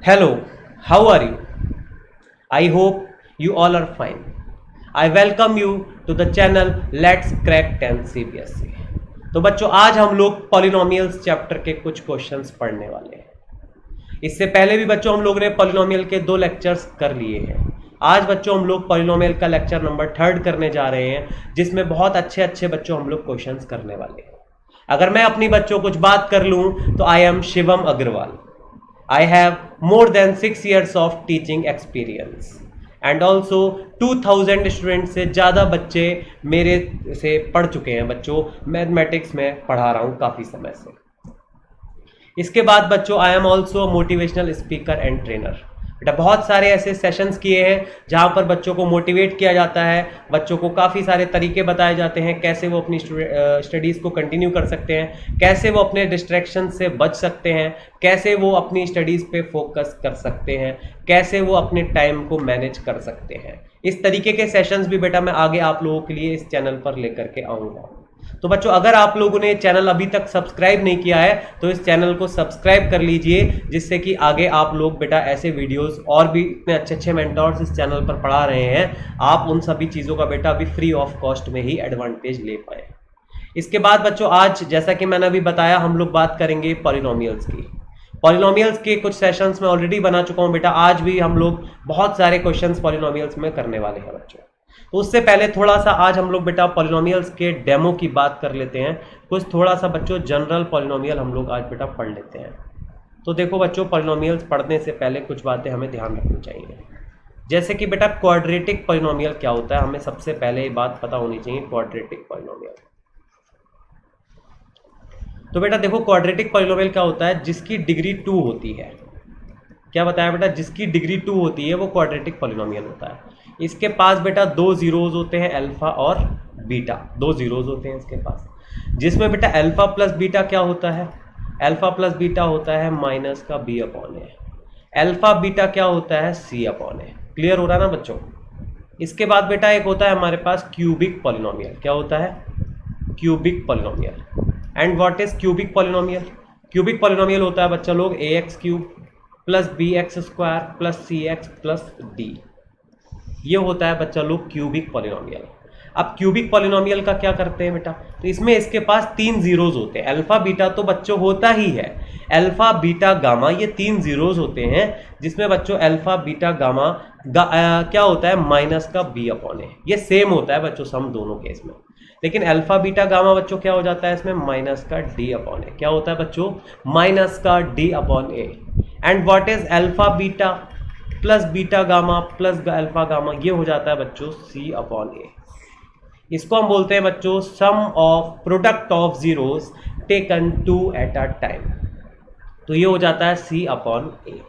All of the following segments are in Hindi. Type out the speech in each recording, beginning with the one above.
Hello, how are you? I hope you all are fine. I welcome you to the channel Let's Crack 10 CBSE। तो बच्चों आज हम लोग पॉलिनोमियल्स चैप्टर के कुछ क्वेश्चंस पढ़ने वाले हैं। इससे पहले भी बच्चों हम लोग ने पॉलिनोमियल के 2 लेक्चर्स कर लिए हैं। आज बच्चों हम लोग पॉलिनोमियल का लेक्चर नंबर 3 करने जा रहे हैं, जिसमें बहुत अच्छे अच्छे बच्चों हम लोग क्वेश्चंस करने वाले हैं। अगर मैं अपनी बच्चों कुछ बात कर लूं तो I am Shivam Agrawal. I have more than 6 years of teaching experience and also 2000 student से ज़्यादा बच्चे मेरे से पढ़ चुके हैं। बच्चों मैथमेटिक्स में पढ़ा रहा हूँ काफ़ी समय से। इसके बाद बच्चों I am also motivational speaker and trainer. बेटा बहुत सारे ऐसे सेशंस किए हैं जहाँ पर बच्चों को मोटिवेट किया जाता है, बच्चों को काफ़ी सारे तरीके बताए जाते हैं कैसे वो अपनी स्टडीज़ को कंटिन्यू कर सकते हैं, कैसे वो अपने डिस्ट्रैक्शन से बच सकते हैं, कैसे वो अपनी स्टडीज़ पे फोकस कर सकते हैं, कैसे वो अपने टाइम को मैनेज कर सकते हैं। इस तरीके के सेशंस भी बेटा मैं आगे आप लोगों के लिए इस चैनल पर लेकर के आऊँगा। तो बच्चों अगर आप लोगों ने चैनल अभी तक सब्सक्राइब नहीं किया है तो इस चैनल को सब्सक्राइब कर लीजिए, जिससे कि आगे आप लोग बेटा ऐसे वीडियोस और भी इतने अच्छे अच्छे मेंटोर्स इस चैनल पर पढ़ा रहे हैं, आप उन सभी चीज़ों का बेटा अभी फ्री ऑफ कॉस्ट में ही एडवांटेज ले पाए। इसके बाद बच्चों आज जैसा कि मैंने अभी बताया हम लोग बात करेंगे पॉलिनोमियल्स की। पॉलिनोमियल्स के कुछ सेशंस में ऑलरेडी बना चुका हूँ बेटा, आज भी हम लोग बहुत सारे क्वेश्चंस पॉलिनोमियल्स में करने वाले हैं बच्चों। तो उससे पहले थोड़ा सा आज हम लोग बेटा पॉलिनोमियल्स के डेमो की बात कर लेते हैं। कुछ थोड़ा सा बच्चों जनरल पॉलिनोमियल हम लोग आज बेटा पढ़ लेते हैं। तो देखो बच्चों पॉलिनोमियल्स पढ़ने से पहले कुछ बातें हमें ध्यान रखनी चाहिए, जैसे कि बेटा क्वाड्रेटिक पॉलिनोमियल क्या होता है, हमें सबसे पहले ये बात पता होनी चाहिए क्वाड्रेटिक पॉलिनोमियल। तो बेटा देखो क्वाड्रेटिक पॉलिनोमियल क्या होता है, जिसकी डिग्री 2 होती है। क्या बताया बेटा, जिसकी डिग्री 2 होती है वो क्वाड्रेटिक पॉलिनोमियल होता है। इसके पास बेटा 2 जीरोज होते हैं, अल्फा और बीटा, 2 जीरोज होते हैं इसके पास, जिसमें बेटा अल्फा प्लस बीटा क्या होता है, अल्फा प्लस बीटा होता है माइनस का बी अपॉन ए, अल्फा बीटा क्या होता है सी अपॉन ए। क्लियर हो रहा ना बच्चों। इसके बाद बेटा एक होता है हमारे पास क्यूबिक पॉलिनोमियल। क्या होता है, cubic polynomial. And what is cubic polynomial, cubic polynomial होता है बच्चा लोग a x cube plus b x square plus c x plus d, ये होता है बच्चा लोग क्यूबिक पॉलिनोमियल। अब क्यूबिक पॉलिनोमियल का क्या करते हैं बेटा, तो इसमें इसके पास 3 जीरोज होते हैं। अल्फा बीटा तो बच्चों होता ही है, अल्फा बीटा गामा ये 3 जीरोज होते हैं, जिसमें बच्चों अल्फा बीटा गामा क्या होता है माइनस का बी अपॉन ए। ये सेम होता है बच्चों सम दोनों केस में, लेकिन अल्फा बीटा गामा बच्चों क्या हो जाता है इसमें माइनस का डी अपॉन ए। क्या होता है बच्चों माइनस का D upon A. And what is alpha beta plus beta gamma plus alpha gamma, ये हो जाता है बच्चों सी अपॉन ए। इसको हम बोलते हैं बच्चों sum of product of zeros taken 2 at a time, तो ये हो जाता है सी अपॉन ए।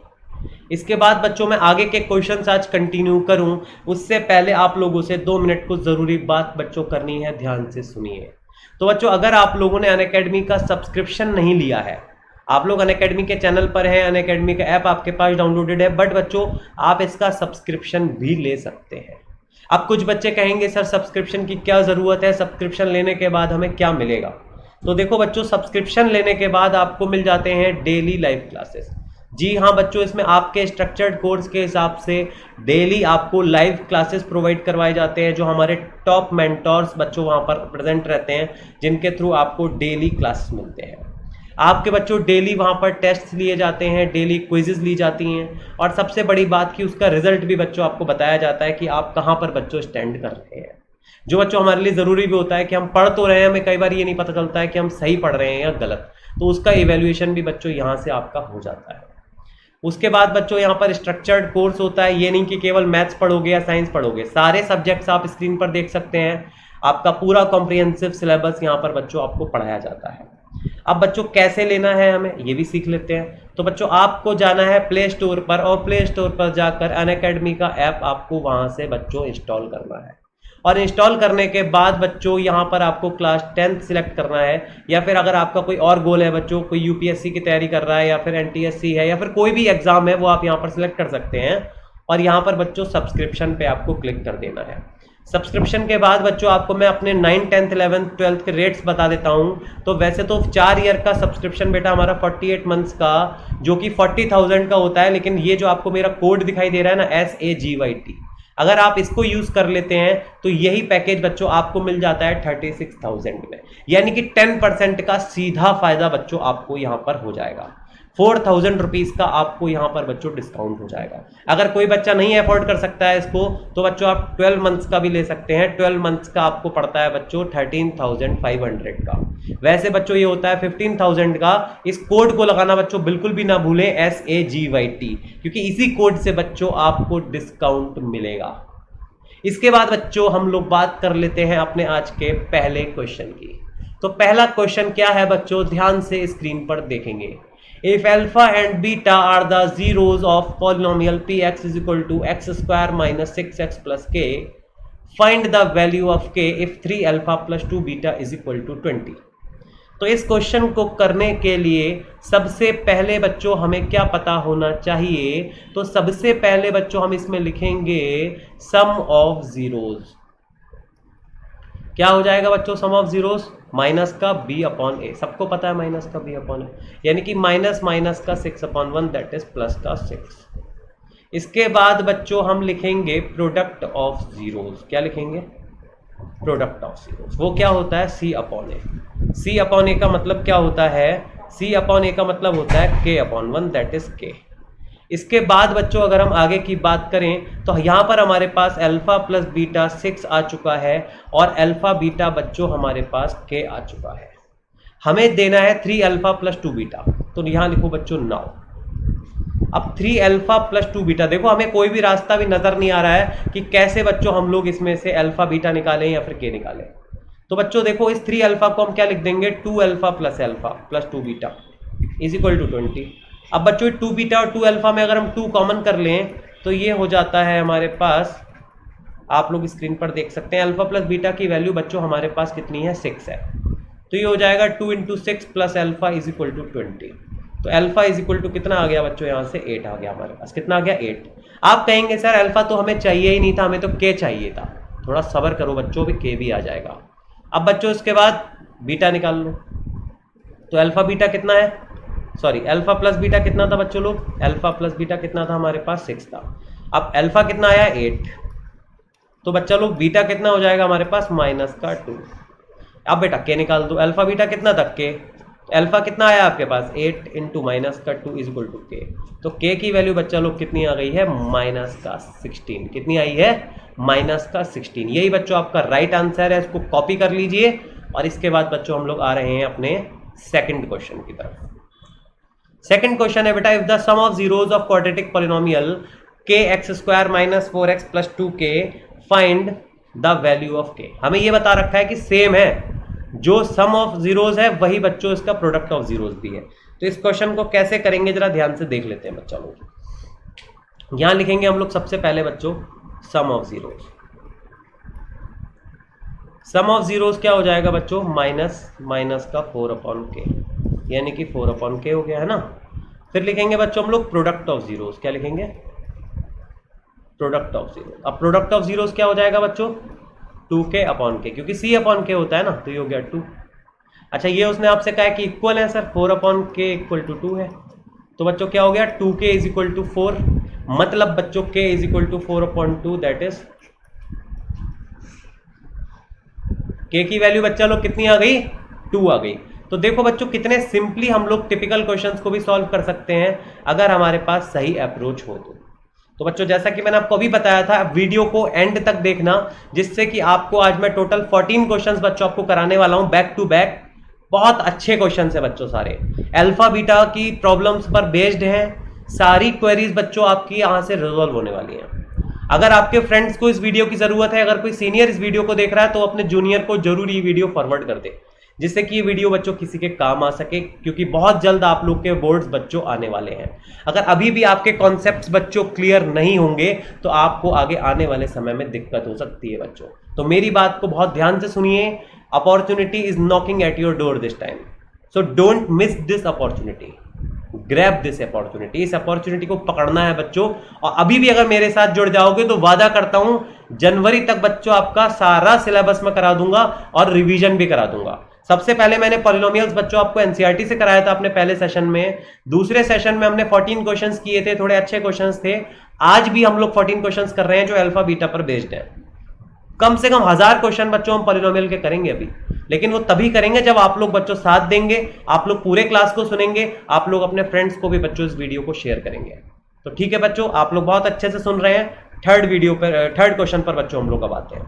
इसके बाद बच्चों मैं आगे के क्वेश्चंस आज कंटिन्यू करूं, उससे पहले आप लोगों से 2 मिनट को जरूरी बात बच्चों करनी है, ध्यान से सुनिए। तो बच्चों अगर आप लोगों ने अनअकैडमी का सब्सक्रिप्शन नहीं लिया है, आप लोग अनअकैडमी के चैनल पर हैं, अनअकैडमी का ऐप आपके पास डाउनलोडेड है, बट बच्चों आप इसका सब्सक्रिप्शन भी ले सकते हैं। अब कुछ बच्चे कहेंगे सर सब्सक्रिप्शन की क्या ज़रूरत है, सब्सक्रिप्शन लेने के बाद हमें क्या मिलेगा। तो देखो बच्चों सब्सक्रिप्शन लेने के बाद आपको मिल जाते हैं डेली लाइव क्लासेस। जी हाँ बच्चों, इसमें आपके स्ट्रक्चर्ड कोर्स के हिसाब से डेली आपको लाइव क्लासेस प्रोवाइड करवाए जाते हैं, जो हमारे टॉप मेंटोर्स बच्चों वहाँ पर प्रेजेंट रहते हैं, जिनके थ्रू आपको डेली क्लासेस मिलते हैं। आपके बच्चों डेली वहाँ पर टेस्ट लिए जाते हैं, डेली क्विजेज ली जाती हैं, और सबसे बड़ी बात कि उसका रिजल्ट भी बच्चों आपको बताया जाता है कि आप कहाँ पर बच्चों स्टैंड कर रहे हैं, जो बच्चों हमारे लिए ज़रूरी भी होता है कि हम पढ़ तो रहे हैं, हमें कई बार ये नहीं पता चलता है कि हम सही पढ़ रहे हैं या गलत, तो उसका इवेल्युएशन भी बच्चों यहाँ से आपका हो जाता है। उसके बाद बच्चों यहाँ पर स्ट्रक्चर्ड कोर्स होता है, ये नहीं कि केवल मैथ्स पढ़ोगे या साइंस पढ़ोगे, सारे सब्जेक्ट्स आप स्क्रीन पर देख सकते हैं। आपका पूरा कॉम्प्रिहेंसिव सिलेबस यहाँ पर बच्चों आपको पढ़ाया जाता है। अब बच्चों कैसे लेना है हमें ये भी सीख लेते हैं। तो बच्चों आपको जाना है प्ले स्टोर पर, और प्ले स्टोर पर जाकर अनअकैडमी का ऐप आपको वहां से बच्चों इंस्टॉल करना है, और इंस्टॉल करने के बाद बच्चों यहाँ पर आपको क्लास 10 सिलेक्ट करना है, या फिर अगर आपका कोई और गोल है बच्चों, कोई यूपीएससी की तैयारी कर रहा है या फिर एनटीएससी है या फिर कोई भी एग्जाम है, वो आप यहाँ पर सिलेक्ट कर सकते हैं, और यहाँ पर बच्चों सब्सक्रिप्शन पे आपको क्लिक कर देना है। सब्सक्रिप्शन के बाद बच्चों आपको मैं अपने 9th 10th 11th 12th के रेट्स बता देता हूं। तो वैसे तो 4 ईयर का सब्सक्रिप्शन बेटा हमारा 48 मंथ्स का जो कि 40,000 का होता है, लेकिन ये जो आपको मेरा कोड दिखाई दे रहा है ना SAGYT, अगर आप इसको यूज कर लेते हैं तो यही पैकेज बच्चों आपको मिल जाता है 36,000 में, यानी कि 10% का सीधा फायदा बच्चों आपको यहां पर हो जाएगा। 4,000 रुपीज का आपको यहां पर बच्चों डिस्काउंट हो जाएगा। अगर कोई बच्चा नहीं अफोर्ड कर सकता है इसको तो बच्चों आप 12 मंथ्स का भी ले सकते हैं। 12 मंथ्स का आपको पड़ता है बच्चों 13,500 का। वैसे बच्चों ये होता है 15,000 का। इस कोड को लगाना बच्चों बिल्कुल भी ना भूलें, SAGYT, क्योंकि इसी कोड से बच्चों आपको डिस्काउंट मिलेगा। इसके बाद बच्चों हम लोग बात कर लेते हैं अपने आज के पहले क्वेश्चन की। तो पहला क्वेश्चन क्या है बच्चों, ध्यान से स्क्रीन पर देखेंगे। If alpha and beta are the zeros of polynomial px is equal to x square minus 6x plus k, find the value of k if 3 alpha plus 2 beta is equal to 20। तो इस क्वेश्चन को करने के लिए सबसे पहले बच्चों हमें क्या पता होना चाहिए, तो सबसे पहले बच्चों हम इसमें लिखेंगे सम ऑफ जीरोज। क्या हो जाएगा बच्चों सम ऑफ जीरोज, माइनस का b अपॉन ए, सबको पता है माइनस का b अपॉन ए, यानी कि माइनस माइनस का 6/1 दैट इज प्लस का 6। इसके बाद बच्चों हम लिखेंगे प्रोडक्ट ऑफ जीरोज। क्या लिखेंगे, प्रोडक्ट ऑफ जीरोज। वो क्या होता है c अपॉन ए। c अपॉन ए का मतलब क्या होता है, c अपॉन ए का मतलब होता है k upon 1 that is k। इसके बाद बच्चों अगर हम आगे की बात करें तो यहां पर हमारे पास अल्फा प्लस बीटा 6 आ चुका है और अल्फा बीटा बच्चों हमारे पास k आ चुका है। हमें देना है 3 अल्फा प्लस 2 बीटा, तो यहां लिखो बच्चों नाउ। अब 3 अल्फा प्लस 2 बीटा, देखो हमें कोई भी रास्ता भी नजर नहीं आ रहा है कि कैसे बच्चों हम लोग इसमें से अल्फा बीटा निकालें या फिर k निकालें। तो बच्चों देखो इस 3 अल्फा को हम क्या लिख देंगे, 2 alpha plus 2 beta is equal to 20। अब बच्चों 2 बीटा और 2 अल्फा में अगर हम 2 कॉमन कर लें तो ये हो जाता है हमारे पास, आप लोग स्क्रीन पर देख सकते हैं अल्फा प्लस बीटा की वैल्यू बच्चों हमारे पास कितनी है, 6 है। तो ये हो जाएगा 2 into 6 plus alpha is equal to 20। तो अल्फा इज इक्वल टू कितना आ गया बच्चों, यहाँ से 8 आ गया हमारे पास। कितना आ गया, 8। आप कहेंगे सर अल्फा तो हमें चाहिए ही नहीं था, हमें तो के चाहिए था। थोड़ा सब्र करो बच्चों, भी के भी आ जाएगा। अब बच्चों इसके बाद बीटा निकाल लो। तो अल्फा बीटा कितना है, सॉरी अल्फा प्लस बीटा कितना था बच्चों लोग, अल्फा प्लस बीटा कितना था हमारे पास 6 था। अब अल्फा कितना आया 8, तो बच्चा लोग बीटा कितना हो जाएगा हमारे पास माइनस का 2। अब बेटा के निकाल दो, अल्फा बीटा कितना था के, अल्फा कितना आया आपके पास 8 इंटू माइनस का 2 इज इक्वल टू के। तो के की वैल्यू बच्चा लोग कितनी आ गई है, माइनस का 16। कितनी आई है, माइनस का 16। यही बच्चों आपका राइट आंसर है, इसको कॉपी कर लीजिए। और इसके बाद बच्चों हम लोग आ रहे हैं अपने सेकंड क्वेश्चन की तरफ। सेकंड क्वेश्चन है बेटा, if the sum of zeros of quadratic polynomial k x square minus 4x plus 2k find the value of k. हमें ये बता रखा है कि सेम है, जो सम ऑफ जीरोज है वही बच्चों इसका प्रोडक्ट ऑफ जीरोज भी है। तो इस क्वेश्चन को कैसे करेंगे जरा ध्यान से देख लेते हैं बच्चा लोग। यहां लिखेंगे हम लोग सबसे पहले बच्चों sum of zeros. Sum of zeros क्या हो जाएगा बच्चों, माइनस माइनस का 4/k, यानी कि 4/k हो गया है ना। फिर लिखेंगे बच्चों हम लोग प्रोडक्ट ऑफ जीरोज। क्या लिखेंगे, प्रोडक्ट ऑफ जीरो। अब प्रोडक्ट ऑफ जीरोज क्या हो जाएगा बच्चों, 2k/k, क्योंकि c/k होता है ना, तो ये हो गया 2। अच्छा ये उसने आपसे कहा है कि इक्वल है सर, 4/k इक्वल टू 2 है। तो बच्चों क्या हो गया, 2k इज इक्वल टू 4, मतलब बच्चों k is equal to 4/2 that is k की वैल्यू बच्चा लोग कितनी आ गई, 2 आ गई। तो देखो बच्चों कितने सिंपली हम लोग टिपिकल क्वेश्चंस को भी सॉल्व कर सकते हैं अगर हमारे पास सही अप्रोच हो तो बच्चों जैसा कि मैंने आपको अभी बताया था, वीडियो को एंड तक देखना, जिससे कि आपको आज मैं टोटल 14 क्वेश्चंस बच्चों आपको कराने वाला हूं बैक टू बैक। बहुत अच्छे क्वेश्चंस है बच्चों, सारे अल्फा बीटा की प्रॉब्लम्स पर बेस्ड हैं। सारी क्वेरीज बच्चों आपकी यहां से रिजॉल्व होने वाली हैं। अगर आपके फ्रेंड्स को इस वीडियो की जरूरत है, अगर कोई सीनियर इस वीडियो को देख रहा है तो अपने जूनियर को जरूर ये वीडियो फॉरवर्ड कर दे, जिससे कि ये वीडियो बच्चों किसी के काम आ सके, क्योंकि बहुत जल्द आप लोग के बोर्ड्स बच्चों आने वाले हैं। अगर अभी भी आपके कॉन्सेप्ट्स बच्चों क्लियर नहीं होंगे तो आपको आगे आने वाले समय में दिक्कत हो सकती है बच्चों। तो मेरी बात को बहुत ध्यान से सुनिए, opportunity is knocking at your door this time, so don't miss this opportunity. Grab this opportunity, इस अपॉर्चुनिटी को पकड़ना है बच्चों। और अभी भी अगर मेरे साथ जुड़ जाओगे तो वादा करता हूं जनवरी तक बच्चों आपका सारा सिलेबस में करा दूंगा और रिवीजन भी करा दूंगा। सबसे पहले मैंने पॉलिनोमियल्स बच्चों आपको एनसीईआरटी से कराया था अपने पहले सेशन में। दूसरे सेशन में हमने 14 क्वेश्चंस किए थे, थोड़े अच्छे क्वेश्चंस थे। आज भी हम लोग 14 क्वेश्चंस कर रहे हैं जो अल्फा बीटा पर बेस्ड है। कम से कम 1000 क्वेश्चन बच्चों हम पॉलिनोमियल के करेंगे अभी, लेकिन वो तभी करेंगे जब आप लोग बच्चों साथ देंगे, आप लोग पूरे क्लास को सुनेंगे, आप लोग अपने फ्रेंड्स को भी बच्चों इस वीडियो को शेयर करेंगे। तो ठीक है बच्चों, आप लोग बहुत अच्छे से सुन रहे हैं। थर्ड क्वेश्चन पर बच्चों हम लोग अब आते हैं।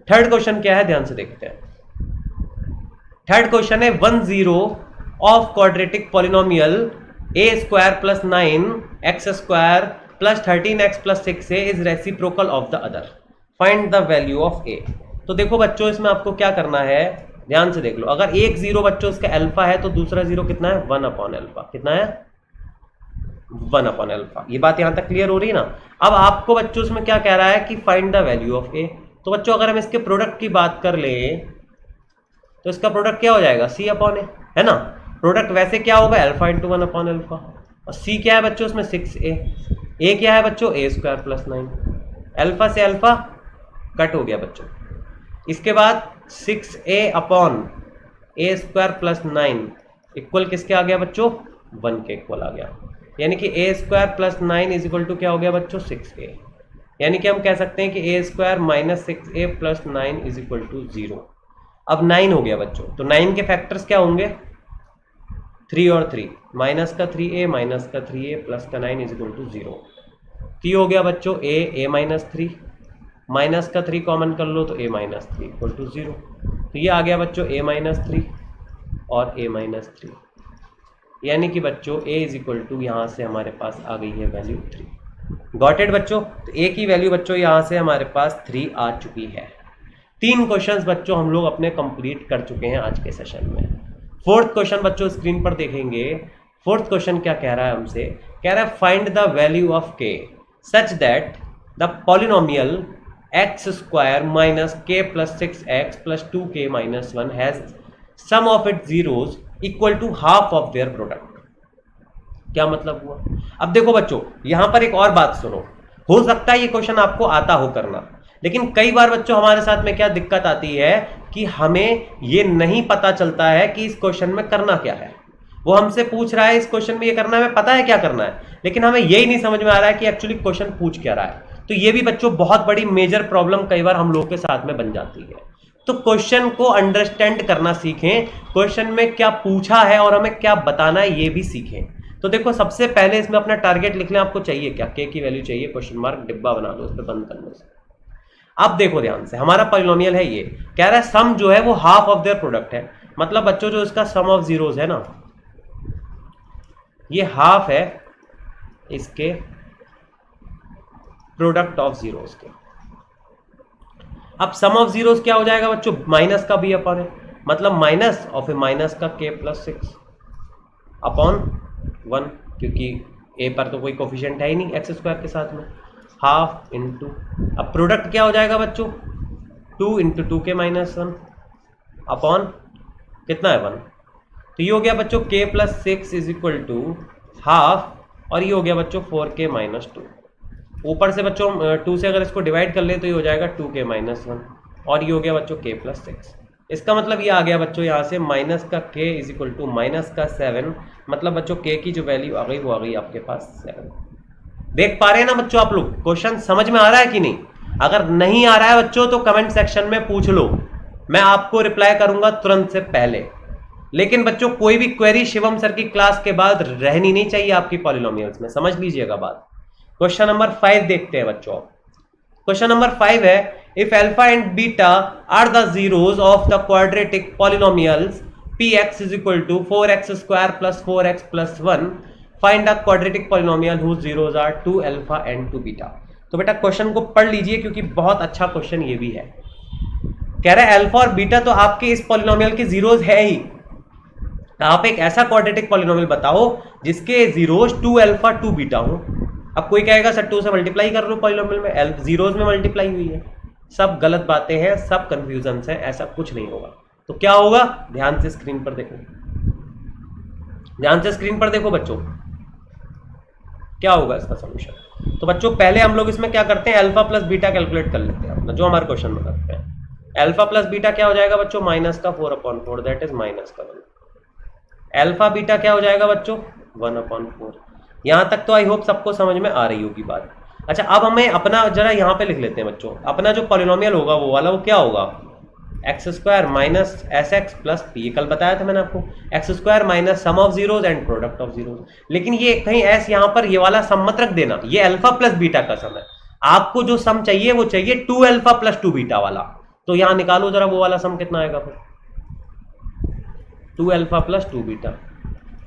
थर्ड क्वेश्चन क्या है, ध्यान से देखते हैं। थर्ड क्वेश्चन है 10 of quadratic polynomial a square plus 9x square plus 13x plus 6a is reciprocal of the other, find the value of a। तो देखो बच्चों इसमें आपको क्या करना है, ध्यान से देख लो। अगर एक जीरो बच्चों इसका अल्फा है तो दूसरा जीरो कितना है, 1 अपॉन अल्फा। कितना है, 1 अपॉन अल्फा। ये बात यहां तक क्लियर हो रही है ना। अब आपको बच्चों इसमें क्या कह रहा है कि find the value of a। तो बच्चों अगर हम इसके प्रोडक्ट की बात कर ले तो इसका प्रोडक्ट क्या हो जाएगा, c अपॉन a, है ना। प्रोडक्ट वैसे क्या होगा, अल्फा इंटू 1 अपॉन अल्फा। और c क्या है बच्चों इसमें 6a, a क्या है बच्चों a स्क्वायर प्लस 9। अल्फा से अल्फा कट हो गया बच्चों। इसके बाद 6a upon a square plus 9 equal किसके आ गया बच्चों, 1 के इक्वल आ गया। यानी कि a square plus 9 is equal to क्या हो गया बच्चों, 6a। यानी कि हम कह सकते हैं कि a square minus 6a plus 9 is equal to 0। अब 9 हो गया बच्चों, तो 9 के फैक्टर्स क्या होंगे, 3 और 3, माइनस का 3a माइनस का 3a प्लस का 9 इज इक्वल टू 0। तो ये हो गया बच्चों a माइनस 3, माइनस का 3 कॉमन कर लो तो a माइनस 3 इक्वल टू 0। तो ये आ गया बच्चों a माइनस 3 और a माइनस 3। यानी कि बच्चों a इज इक्वल टू यहाँ से हमारे पास आ गई है वैल्यू 3। गॉट इट बच्चों। तो a की वैल्यू बच्चों यहाँ से हमारे पास 3 आ चुकी है। 3 क्वेश्चंस बच्चों हम लोग अपने कंप्लीट कर चुके हैं आज के सेशन में। फोर्थ क्वेश्चन बच्चों स्क्रीन पर देखेंगे। फोर्थ क्वेश्चन क्या कह रहा है हमसे, कह रहा है find the value of k such that the polynomial x square minus k plus 6x plus 2k minus 1 has sum of it zeros equal to half of their product. क्या मतलब हुआ। अब देखो बच्चों यहां पर एक और बात सुनो, हो सकता है ये क्वेश्चन आपको आता हो करना, लेकिन कई बार बच्चों हमारे साथ में क्या दिक्कत आती है कि हमें ये नहीं पता चलता है कि इस क्वेश्चन में करना क्या है। वो हमसे पूछ रहा है इस क्वेश्चन में ये करना है, हमें पता है क्या करना है, लेकिन हमें यही नहीं समझ में आ रहा है कि एक्चुअली क्वेश्चन पूछ क्या रहा है। तो ये भी बच्चों बहुत बड़ी मेजर प्रॉब्लम कई बार हम लोग के साथ में बन जाती है। तो क्वेश्चन को अंडरस्टैंड करना सीखें, क्वेश्चन में क्या पूछा है और हमें क्या बताना है ये भी सीखें। तो देखो सबसे पहले इसमें अपना टारगेट लिख लें, आपको चाहिए क्या, k की वैल्यू चाहिए, क्वेश्चन मार्क डिब्बा बना दो, उस पर बंद कर लो। अब देखो ध्यान से, हमारा पॉलिनोमियल है, ये कह रहा है सम जो है वो हाफ ऑफ देयर प्रोडक्ट है। मतलब बच्चों जो इसका सम ऑफ जीरोस है ना, ये हाफ है इसके प्रोडक्ट ऑफ जीरोस के। अब सम ऑफ जीरोस क्या हो जाएगा बच्चों, माइनस का b अपॉन है, मतलब माइनस और फिर माइनस का k प्लस 6 अपॉन 1, क्योंकि a पर तो कोई कोफिशिएंट है ही नहीं एक्स स्क्वायर के साथ में, हाफ इंटू, अब प्रोडक्ट क्या हो जाएगा बच्चों, 2 इंटू 2k माइनस 1 अपॉन कितना है 1। तो ये हो गया बच्चों k plus 6 is equal to half, और ये हो गया बच्चों 4k माइनस 2। ऊपर से बच्चों 2 से अगर इसको डिवाइड कर ले तो ये हो जाएगा 2k माइनस 1, और ये हो गया बच्चों k प्लस 6। इसका मतलब ये आ गया बच्चों यहाँ से माइनस का k is equal to minus का 7, मतलब बच्चों k की जो वैल्यू आ गई वो आ गई आपके पास 7। देख पा रहे हैं ना बच्चों आप लोग, क्वेश्चन समझ में आ रहा है कि नहीं। अगर नहीं आ रहा है बच्चों तो कमेंट सेक्शन में पूछ लो, मैं आपको रिप्लाई करूंगा तुरंत से पहले। लेकिन बच्चों कोई भी क्वेरी शिवम सर की क्लास के बाद रहनी नहीं चाहिए आपकी पॉलिनोमियल्स में, समझ लीजिएगा बात। क्वेश्चन नंबर 5 देखते हैं बच्चों। क्वेश्चन नंबर 5 है if alpha and beta are the zeros of the quadratic polynomials px is equal to 4x square plus 4x plus 1, find the quadratic polynomial whose zeros are 2 alpha and 2 beta. तो बेटा क्वेश्चन को पढ़ लीजिए क्योंकि बहुत अच्छा क्वेश्चन ये भी है। कह रहा है अल्फा और बीटा तो आपके इस पॉलिनोमियल के जीरोस है ही, आप एक ऐसा क्वाड्रेटिक पॉलिनोमियल बताओ जिसके जीरोस 2 अल्फा 2 बीटा हो। अब कोई कहेगा सर 2 से मल्टीप्लाई कर लो पॉलिनोमियल में, जीरोस में मल्टीप्लाई हुई है। सब गलत बातें हैं, सब कंफ्यूजन हैं, ऐसा कुछ नहीं होगा। तो क्या होगा, ध्यान से स्क्रीन पर देखो, ध्यान से स्क्रीन पर देखो बच्चों। क्या होगा इसका सोल्यूशन? तो बच्चों पहले हम लोग इसमें क्या करते हैं, अल्फा प्लस बीटा कैलकुलेट कर लेते हैं अपना, जो हमारे क्वेश्चन में करते हैं। अल्फा प्लस बीटा क्या हो जाएगा बच्चों, माइनस का 4/4, दैट इज माइनस का 1। अल्फा बीटा क्या हो जाएगा बच्चों, 1/4। यहां तक तो आई होप सबको समझ में आ रही होगी बात। अच्छा अब हमें अपना जरा यहाँ पे लिख लेते हैं बच्चों, अपना जो पॉलिनोमियल होगा वो वाला, वो क्या होगा, x square minus S x plus P. ये कल बताया था मैंने आपको, x square minus sum of zeros and product of zeros. लेकिन ये कहीं एस यहाँ पर ये वाला सम मत रख देना, ये अल्फा प्लस बीटा का सम है। आपको जो सम चाहिए वो चाहिए 2 अल्फा प्लस 2 बीटा वाला। तो यहां निकालो जरा वो वाला सम कितना आएगा फिर, 2 अल्फा प्लस 2 बीटा,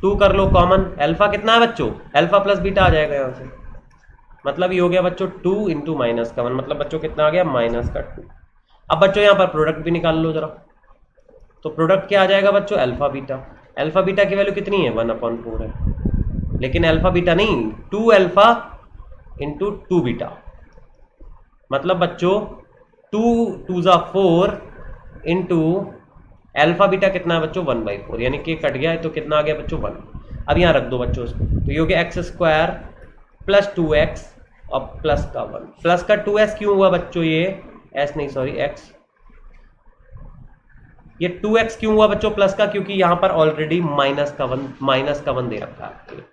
2 कर लो कॉमन, अल्फा कितना है बच्चों, अल्फा प्लस बीटा आ जाएगा यहां से, मतलब ये हो गया बच्चों 2 इंटू माइनस का 1, मतलब बच्चों कितना आ गया, माइनस का 2। अब बच्चों यहां पर प्रोडक्ट भी निकाल लो जरा, तो प्रोडक्ट क्या आ जाएगा बच्चों, अल्फा बीटा। अल्फा बीटा की वैल्यू कितनी है, 1/4 है, लेकिन अल्फा बीटा नहीं, 2 अल्फा इंटू 2 बीटा, मतलब बच्चों 2 2 जा 4 इंटू अल्फा बीटा कितना है बच्चों, 1/4, यानी कि कट गया है तो कितना आ गया बच्चों, 1। अब यहां रख दो बच्चों इसको, तो ये हो गया एक्स स्क्वायर प्लस 2x और प्लस का 1, प्लस का 2s क्यों हुआ बच्चों, ये s नहीं सॉरी x, ये 2x क्यों हुआ बच्चों प्लस का, क्योंकि यहां पर ऑलरेडी माइनस का 1 दे रखा है,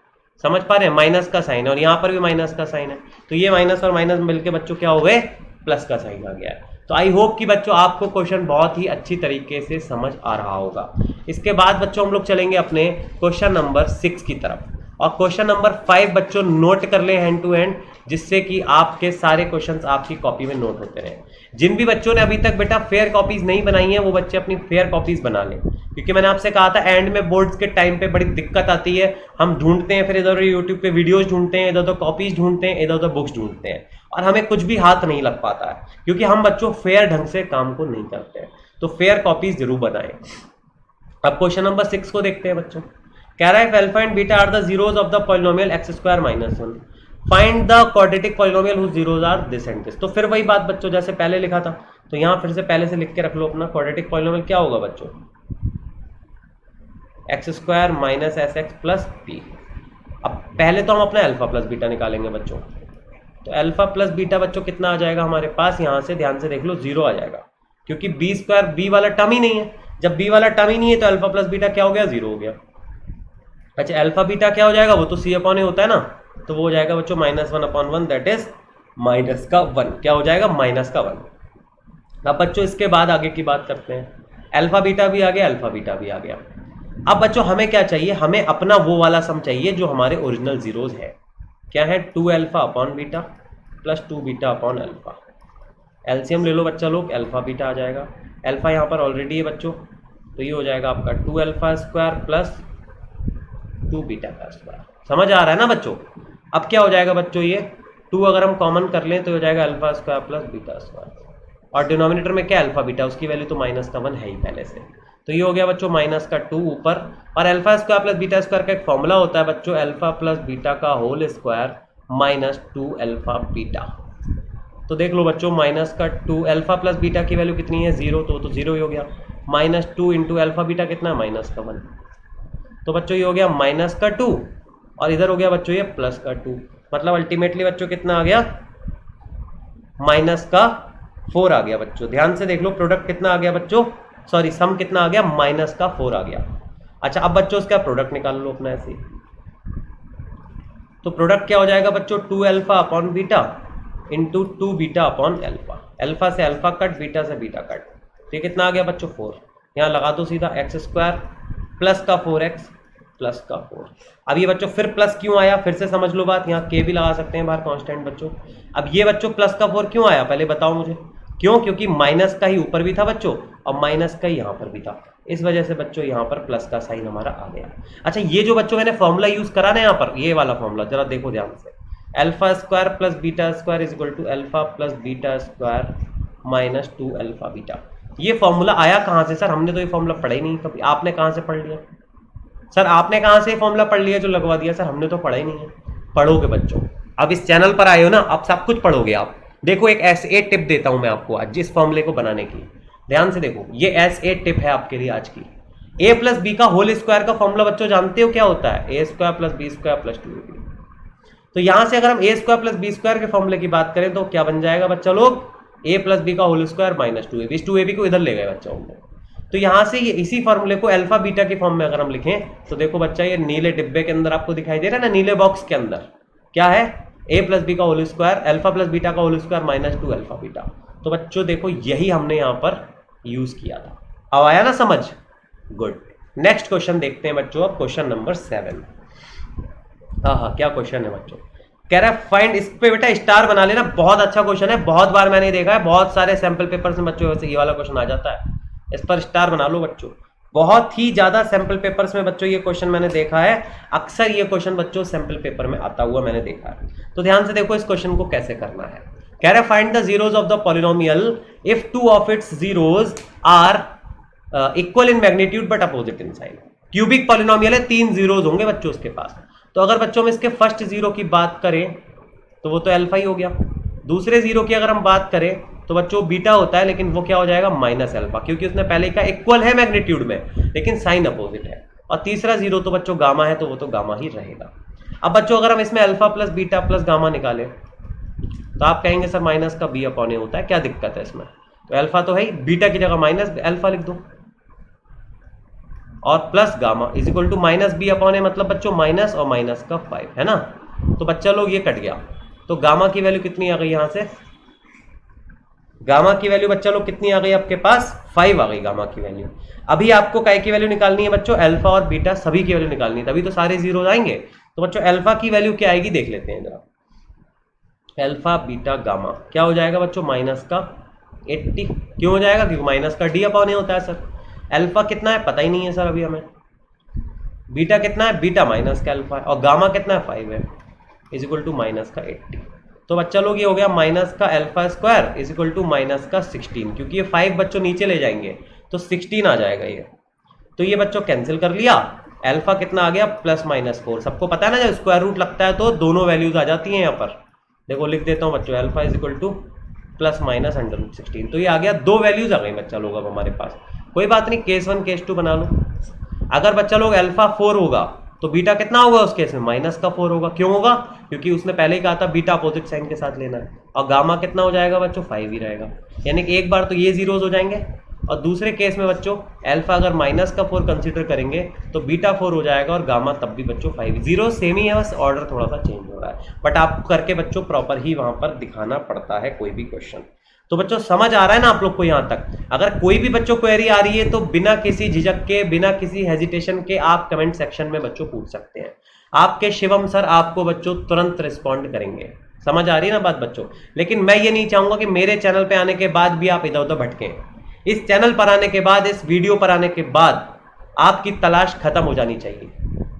समझ पा रहे हैं, माइनस का साइन है और यहां पर भी माइनस का साइन है, तो ये माइनस और माइनस मिलके बच्चों क्या हो गए, प्लस का साइन आ गया है। तो आई होप कि बच्चों आपको क्वेश्चन बहुत ही अच्छी तरीके से समझ आ रहा होगा। इसके बाद बच्चों हम लोग चलेंगे अपने क्वेश्चन नंबर 6 की तरफ, और क्वेश्चन नंबर 5 बच्चों नोट कर ले हैंड टू हैंड, जिससे कि आपके सारे क्वेश्चंस आपकी कॉपी में नोट होते रहे। जिन भी बच्चों ने अभी तक बेटा फेयर कॉपीज नहीं बनाई हैं वो बच्चे अपनी फेयर कॉपीज बना लें, क्योंकि मैंने आपसे कहा था एंड में बोर्ड्स के टाइम पे बड़ी दिक्कत आती है, हम ढूंढते हैं फिर इधर उधर यूट्यूब पे वीडियोज ढूंढते हैं, इधर उधर कॉपीज ढूंढते हैं, इधर उधर बुक्स ढूंढते हैं, और हमें कुछ भी हाथ नहीं लग पाता है, क्योंकि हम बच्चों फेयर ढंग से काम को नहीं करते हैं। तो फेयर कॉपीज जरूर बनाएं। अब क्वेश्चन नंबर 6 को देखते हैं बच्चों, कह रहा है if alpha and beta are the zeros of the polynomial x square minus 1, find the quadratic polynomial whose zeros are this and this। तो फिर वही बात बच्चों जैसे पहले लिखा था, तो यहां फिर से पहले से लिख के रख लो अपना, क्वाड्रेटिक पॉलिनोमियल क्या होगा बच्चों, x square minus S x plus P. अब पहले तो हम अपना अल्फा प्लस बीटा निकालेंगे बच्चों, तो अल्फा प्लस बीटा बच्चों कितना आ जाएगा हमारे पास, यहां से ध्यान से देख लो 0 आ जाएगा, क्योंकि बी स्क्वायर बी वाला टर्म ही नहीं है, जब बी वाला टर्म ही नहीं है तो अल्फा प्लस बीटा क्या हो गया, 0 हो गया। अच्छा अल्फा बीटा क्या हो जाएगा, वो तो सी अपॉन ए होता है ना, तो वो हो जाएगा बच्चों -1/1, दैट इज माइनस का 1, क्या हो जाएगा, माइनस का 1। अब बच्चों इसके बाद आगे की बात करते हैं, अल्फा बीटा भी आ गया, अल्फा बीटा भी आ गया। अब बच्चों हमें क्या चाहिए, हमें अपना वो वाला सम चाहिए जो हमारे ओरिजिनल जीरोज है, क्या है, 2 alpha upon beta plus 2 beta upon alpha. LCM ले लो बच्चा लोग, अल्फा बीटा आ जाएगा, अल्फा यहाँ पर ऑलरेडी है बच्चों, तो ये हो जाएगा आपका 2 अल्फा स्क्वायर प्लस 2 बीटा का स्क्वायर। समझ आ रहा है ना बच्चों। अब क्या हो जाएगा बच्चों, ये 2 अगर हम कॉमन कर लें तो हो जाएगा alpha square plus beta square, और डिनोमिनेटर में क्या अल्फा बीटा, उसकी वैल्यू तो माइनस का 1 है ही पहले से, तो ये हो गया बच्चों माइनस का 2 ऊपर, और alpha square plus beta square का एक फॉर्मूला होता है बच्चों, अल्फा प्लस बीटा का whole square minus 2 alpha beta. तो देख लो बच्चों माइनस का 2, अल्फा प्लस बीटा की वैल्यू कितनी है, 0, तो 0 ही हो गया, -2 इंटू अल्फा बीटा कितना है, माइनस का 1, तो बच्चों ये हो गया माइनस का 2, और इधर हो गया बच्चों ये प्लस का 2, मतलब अल्टीमेटली बच्चों कितना आ गया, माइनस का 4 आ गया बच्चों। ध्यान से देख लो प्रोडक्ट कितना आ गया बच्चों, सॉरी सम कितना आ गया, माइनस का 4 आ गया। अच्छा अब बच्चों इसका प्रोडक्ट निकाल लो अपना ऐसे, तो प्रोडक्ट क्या हो जाएगा बच्चों, 2 alpha upon beta into 2 beta upon alpha, alpha से अल्फा कट, बीटा से बीटा कट, तो ये कितना आ गया बच्चों 4, यहाँ लगा दो सीधा एक्स स्क्वायर प्लस का 4x प्लस का 4। अब ये बच्चों फिर प्लस क्यों आया, फिर से समझ लो बात, यहाँ के भी लगा सकते हैं बाहर कांस्टेंट बच्चों। अब ये बच्चों प्लस का 4 क्यों आया, पहले बताओ मुझे, क्यों, क्योंकि माइनस का ही ऊपर भी था बच्चों और माइनस का ही यहाँ पर भी था, इस वजह से बच्चों यहाँ पर प्लस का साइन हमारा आ गया। अच्छा ये जो बच्चों मैंने फॉर्मूला यूज करा ना यहाँ पर, ये वाला फॉर्मूला जरा देखो ध्यान से, alpha square plus beta square is equal to alpha plus beta square minus 2 alpha beta. ये फॉर्मूला आया कहाँ से सर, हमने तो ये फॉर्मूला पढ़ा ही नहीं कभी, आपने कहाँ से पढ़ लिया सर, आपने कहाँ से फॉर्मूला पढ़ लिया जो लगवा दिया सर, हमने तो पढ़ा ही नहीं है। पढ़ोगे बच्चों, अब इस चैनल पर आए हो ना, अब सब कुछ पढ़ोगे आप। देखो एक ऐसे टिप देता हूं मैं आपको आज जिस फॉर्मूले को बनाने की, ध्यान से देखो, ये ऐसे टिप है आपके लिए आज की। ए प्लस बी का होल स्क्वायर का फॉर्मूला बच्चों जानते हो क्या होता है, a square plus b square plus 2ab। तो यहां से अगर हम a square plus b square के फॉर्मूले की बात करें तो क्या बन जाएगा बच्चा लोग, ए प्लस बी का होल स्क्वायर माइनस 2ab, इस 2ab को इधर ले गए बच्चा हम लोग। तो यहां से ये इसी फॉर्मूले को अल्फा बीटा के फॉर्म में अगर हम लिखें तो देखो बच्चा, ये नीले डिब्बे के अंदर आपको दिखाई दे रहा है ना, नीले बॉक्स के अंदर क्या है, ए प्लस बी का whole square alpha plus beta का whole square minus 2 alpha beta. तो बच्चों देखो यही हमने यहां पर यूज किया था। अब आया ना समझ, गुड। नेक्स्ट क्वेश्चन देखते हैं बच्चों, अब क्वेश्चन नंबर 7। हाँ, क्या क्वेश्चन है बच्चों, कह रहा है फाइंड, इस पे बेटा स्टार बना लेना, बहुत अच्छा क्वेश्चन है, बहुत बार मैंने देखा है, बहुत सारे सैंपल पेपर्स में बच्चों वैसे ये वाला क्वेश्चन आ जाता है, इस पर स्टार बना लो बच्चों। बहुत ही ज्यादा सैंपल पेपर्स में बच्चों ये क्वेश्चन मैंने देखा है, अक्सर ये क्वेश्चन बच्चों सैंपल पेपर में आता हुआ मैंने देखा है। तो ध्यान से देखो इस क्वेश्चन को कैसे करना है। कह रहा है find the zeros of the polynomial if two of its zeros are equal in magnitude but opposite in sign. Cubic polynomial है, 3 जीरोस होंगे बच्चों उसके पास। तो अगर बच्चों में इसके फर्स्ट जीरो की बात करें तो वो तो अल्फा ही हो गया, दूसरे जीरो की अगर हम बात करें तो बच्चों बीटा होता है, लेकिन वो क्या हो जाएगा माइनस अल्फा, क्योंकि उसने पहले का इक्वल है मैग्नीट्यूड में लेकिन साइन अपोजिट है। और तीसरा जीरो तो बच्चों गामा है, तो वो तो गामा ही रहेगा। अब बच्चों अगर हम इसमें alpha plus beta plus gamma निकालें तो आप कहेंगे सर माइनस का बी अपॉन ए होता है, क्या दिक्कत है इसमें, तो अल्फा तो है ही, बीटा की जगह माइनस अल्फा लिख दो और plus gamma is equal to minus b upon a, मतलब बच्चों माइनस और माइनस का 5 है ना। तो बच्चा लोग ये कट गया, तो गामा की वैल्यू कितनी आ गई, यहां से गामा की वैल्यू बच्चा लोग कितनी आ गई आपके पास, 5 आ गई गामा की वैल्यू। अभी आपको काय की वैल्यू निकालनी है बच्चों, अल्फा और बीटा सभी की वैल्यू निकालनी है, तभी तो सारे जीरो आएंगे। तो बच्चों अल्फा की वैल्यू क्या आएगी देख लेते हैं जरा, अल्फा बीटा गामा क्या हो जाएगा बच्चों, माइनस का 80। क्यों हो जाएगा, क्योंकि माइनस का डी अपॉन ए होता है सर। अल्फा कितना है पता ही नहीं है सर अभी हमें, बीटा कितना है, बीटा माइनस का अल्फा है, और गामा कितना है 5 है, इज इक्वल टू माइनस का 80। तो बच्चा लोग ये हो गया माइनस का alpha square is equal to minus का 16, क्योंकि ये 5 बच्चों नीचे ले जाएंगे तो 16 आ जाएगा ये। तो ये बच्चों कैंसिल कर लिया, अल्फा कितना आ गया प्लस माइनस 4। सबको पता है ना जब स्क्वायर रूट लगता है तो दोनों वैल्यूज आ जाती हैं यहाँ पर, देखो लिख देता हूँ बच्चों, alpha is equal two plus minus √16। तो ये आ गया, 2 वैल्यूज आ गई बच्चा लोग अब हमारे पास। कोई बात नहीं, केस 1 केस 2 बना लो। अगर बच्चा लोग अल्फा 4 होगा तो बीटा कितना होगा उस केस में, माइनस का 4 होगा। क्यों होगा, क्योंकि उसने पहले ही कहा था बीटा अपोजिट साइन के साथ लेना है। और गामा कितना हो जाएगा बच्चों, 5 ही रहेगा। यानी कि एक बार तो ये जीरोज हो जाएंगे, और दूसरे केस में बच्चों अल्फा अगर माइनस का 4 कंसीडर करेंगे तो बीटा 4 हो जाएगा, और गामा तब भी बच्चों 5। जीरो सेम ही है, बस ऑर्डर थोड़ा सा चेंज हो रहा है, बट आपको करके बच्चों प्रॉपर ही वहां पर दिखाना पड़ता है कोई भी क्वेश्चन। तो बच्चों समझ आ रहा है ना आप लोग को यहां तक। अगर कोई भी बच्चों क्वेरी आ रही है तो बिना किसी झिझक के, बिना किसी हेजिटेशन के आप कमेंट सेक्शन में बच्चों पूछ सकते हैं। आपके शिवम सर आपको बच्चों तुरंत रिस्पॉन्ड करेंगे। समझ आ रही है ना बात बच्चों। लेकिन मैं ये नहीं चाहूंगा कि मेरे चैनल पे आने के बाद भी आप इधर उधर भटकें। इस चैनल पर आने के बाद, इस वीडियो पर आने के बाद आपकी तलाश खत्म हो जानी चाहिए।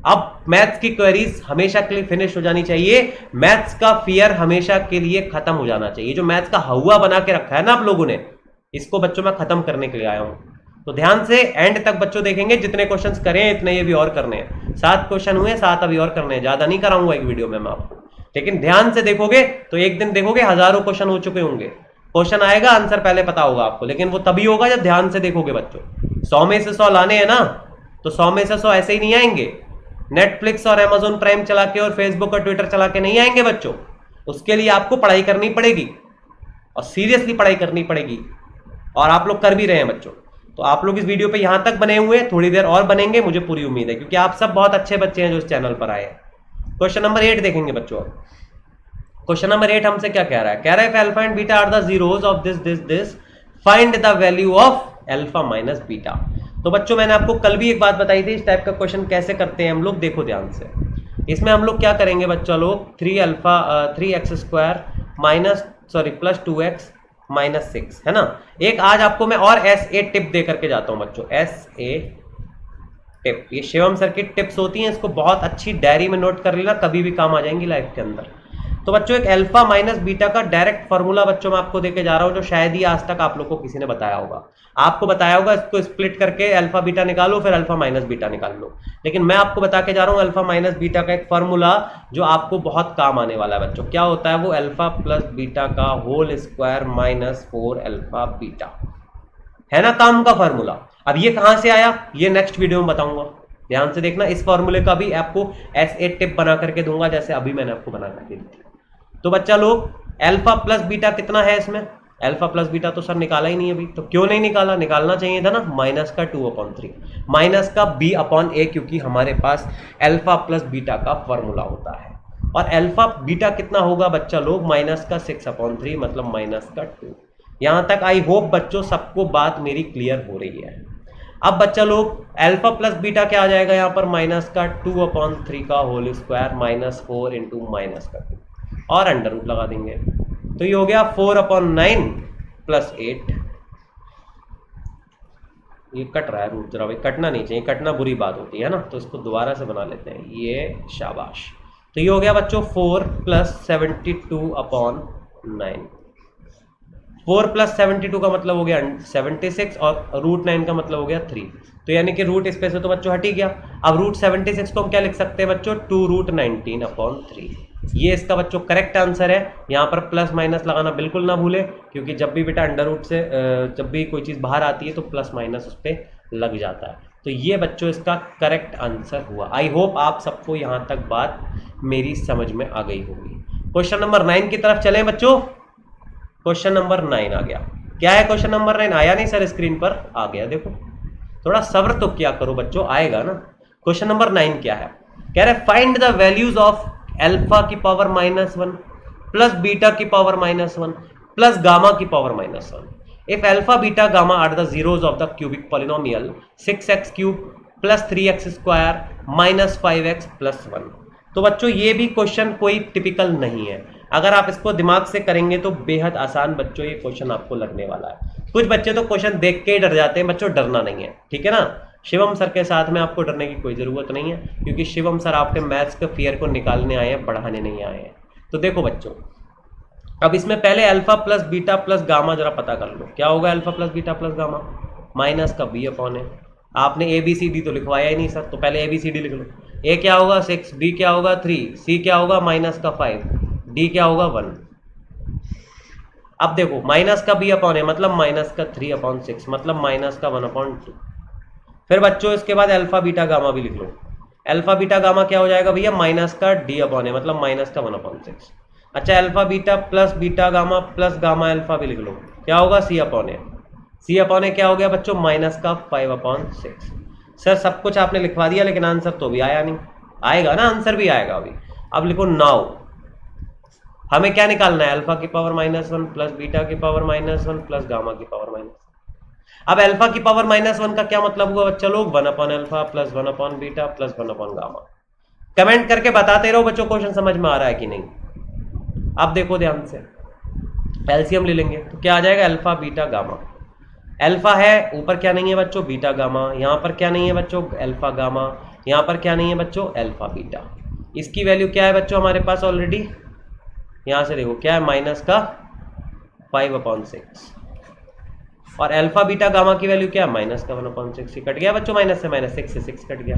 अब मैथ्स की क्वेरीज हमेशा के लिए फिनिश हो जानी चाहिए, मैथ्स का फियर हमेशा के लिए खत्म हो जाना चाहिए। जो मैथ्स का हवा बना के रखा है ना आप लोगों ने, इसको बच्चों मैं खत्म करने के लिए आया हूं। तो ध्यान से एंड तक बच्चों देखेंगे, जितने क्वेश्चंस करें इतने ये भी और करने हैं। 7 क्वेश्चन हुए, 7 अभी और करने हैं, ज्यादा नहीं कराऊंगा एक वीडियो में मैं आपको। लेकिन ध्यान से देखोगे तो एक दिन देखोगे हजारों क्वेश्चन हो चुके होंगे। क्वेश्चन आएगा, आंसर पहले पता होगा आपको, लेकिन वो तभी होगा जब ध्यान से देखोगे बच्चों। 100 में से 100 लाने हैं ना, तो 100 में से 100 ऐसे ही नहीं आएंगे। नेटफ्लिक्स और अमेजोन प्राइम चला के और फेसबुक और ट्विटर चला के नहीं आएंगे बच्चों। उसके लिए आपको पढ़ाई करनी पड़ेगी, और सीरियसली पढ़ाई करनी पड़ेगी, और आप लोग कर भी रहे हैं बच्चों। तो आप लोग इस वीडियो पे यहां तक बने हुए, थोड़ी देर और बनेंगे, मुझे पूरी उम्मीद है, क्योंकि आप सब बहुत अच्छे बच्चे हैं जो इस चैनल पर आए हैं। क्वेश्चन नंबर 8 देखेंगे बच्चों। क्वेश्चन नंबर 8 हमसे क्या कह रहा है, कह रहा है alpha and beta are the zeros of this find the value of alpha minus beta. तो बच्चों मैंने आपको कल भी एक बात बताई थी, इस टाइप का क्वेश्चन कैसे करते हैं हम लोग, देखो ध्यान से। इसमें हम लोग क्या करेंगे बच्चा लोग, 3x² प्लस 2x माइनस 6 है ना। एक आज आपको मैं और SA टिप दे करके जाता हूं बच्चों, SA टिप। ये शिवम सर की टिप्स होती हैं, इसको बहुत अच्छी डायरी में नोट कर लेना, कभी भी काम आ जाएंगी लाइफ के अंदर। तो बच्चों एक अल्फा माइनस बीटा का डायरेक्ट फॉर्मूला बच्चों मैं आपको देके जा रहा हूं, जो शायद ही आज तक आप लोग को किसी ने बताया होगा। आपको बताया होगा इसको स्प्लिट करके अल्फा बीटा निकालो, फिर अल्फा माइनस बीटा निकाल लो। लेकिन मैं आपको बता के जा रहा हूं अल्फा माइनस बीटा का एक फॉर्मूला जो आपको बहुत काम आने वाला है बच्चों। क्या होता है वो, अल्फा प्लस बीटा का whole square minus 4 alpha beta, है ना काम का फॉर्मूला। अब ये कहां से आया, ये नेक्स्ट वीडियो में बताऊंगा। ध्यान से देखना, इस फॉर्मूले का भी आपको ऐसे टिप बना करके दूंगा जैसे अभी मैंने आपको बना करके दी थी। तो बच्चा लोग अल्फा प्लस बीटा कितना है इसमें, अल्फा प्लस बीटा तो सर निकाला ही नहीं अभी, तो क्यों नहीं निकाला, निकालना चाहिए था ना, माइनस का 2/3 माइनस का b/a, क्योंकि हमारे पास अल्फा प्लस बीटा का फॉर्मूला होता है। और अल्फा बीटा कितना होगा बच्चा लोग, माइनस का 6/3 मतलब माइनस का 2। यहां तक आई होप बच्चों सबको बात मेरी क्लियर हो रही है। अब बच्चा लोग अल्फा प्लस बीटा क्या आ जाएगा यहाँ पर, माइनस का 2/3 का whole square minus 4 into minus का 2 और अंडर रूट लगा देंगे, तो ये हो गया 4/9 प्लस 8। ये कट रहा है रूट, जरा भाई कटना नहीं चाहिए, कटना बुरी बात होती है ना, तो इसको दोबारा से बना लेते हैं, ये शाबाश। तो ये हो गया बच्चों 4 + 72/9। 4 + 72 का मतलब हो गया 76 और √9 का मतलब हो गया 3, तो यानी कि रूट स्पेस से तो बच्चों हट ही गया। अब √76 को हम क्या लिख सकते हैं बच्चों, 2√19/3। ये इसका बच्चों करेक्ट आंसर है। यहाँ पर प्लस माइनस लगाना बिल्कुल ना भूले, क्योंकि जब भी बेटा अंडर रूट से जब भी कोई चीज़ बाहर आती है तो प्लस माइनस उस पर लग जाता है। तो ये बच्चों इसका करेक्ट आंसर हुआ। आई होप आप सबको यहाँ तक बात मेरी समझ में आ गई होगी। क्वेश्चन नंबर 9 की तरफ चलें बच्चों। क्वेश्चन नंबर 9 आ गया। क्या है क्वेश्चन नंबर 9? आया नहीं सर स्क्रीन पर? आ गया, देखो थोड़ा सब्र तो क्या करो बच्चों, आएगा ना। क्वेश्चन नंबर 9 क्या है, कह रहे find the values of alpha की पावर -1 प्लस बीटा की पावर -1 प्लस गामा की power -1 if alpha beta gamma are the zeros of the cubic polynomial 6x³ + 3x² - 5x + 1। तो बच्चों ये भी क्वेश्चन कोई टिपिकल नहीं है, अगर आप इसको दिमाग से करेंगे तो बेहद आसान बच्चों ये क्वेश्चन आपको लगने वाला है। कुछ बच्चे तो क्वेश्चन देख के ही डर जाते हैं, बच्चों डरना नहीं है, ठीक है ना। शिवम सर के साथ में आपको डरने की कोई ज़रूरत नहीं है, क्योंकि शिवम सर आपके मैथ्स के फियर को निकालने आए हैं, बढ़ाने नहीं आए हैं। तो देखो बच्चों, अब इसमें पहले alpha plus beta plus gamma जरा पता कर लो, क्या होगा alpha plus beta plus gamma, minus का b/a। आपने ABCD तो लिखवाया ही नहीं सर, तो पहले ABCD लिख लो। A क्या होगा 6, B क्या होगा 3, C क्या होगा -5, D क्या होगा 1। अब देखो माइनस का b/a मतलब माइनस का 3/6 मतलब माइनस का 1/2। फिर बच्चों इसके बाद अल्फा बीटा गामा भी लिख लो। अल्फा बीटा गामा क्या हो जाएगा भैया, माइनस का d/a मतलब माइनस का 1/6। अच्छा alpha beta plus beta gamma plus gamma alpha भी लिख लो, क्या होगा c/a। c/a क्या हो गया बच्चों, माइनस का 5/6। सर सब कुछ आपने लिखवा दिया लेकिन आंसर तो भी आया नहीं, आएगा ना, आंसर भी आएगा अभी। अब लिखो नाउ हमें क्या निकालना है, अल्फा की पावर -1 प्लस बीटा की पावर -1 प्लस गामा की पावर -1। अब अल्फा की पावर -1 का क्या मतलब हुआ बच्चा लोग, 1/अल्फा प्लस 1/बीटा प्लस 1/गामा। कमेंट करके बताते रहो बच्चों क्वेश्चन समझ में आ रहा है कि नहीं। अब देखो ध्यान से, एलसीएम ले लेंगे तो क्या आ जाएगा, अल्फा बीटा गामा। अल्फा है ऊपर, क्या नहीं है बच्चों, बीटा गामा। यहाँ पर क्या नहीं है बच्चों, अल्फा गामा। यहाँ पर क्या नहीं है बच्चों, अल्फा बीटा। इसकी वैल्यू क्या है बच्चों हमारे पास ऑलरेडी, यहाँ से देखो क्या है, माइनस का 5/6। और अल्फा बीटा गामा की वैल्यू क्या है, माइनस का 1/6। कट गया बच्चों, माइनस से माइनस 6 से 6 कट गया,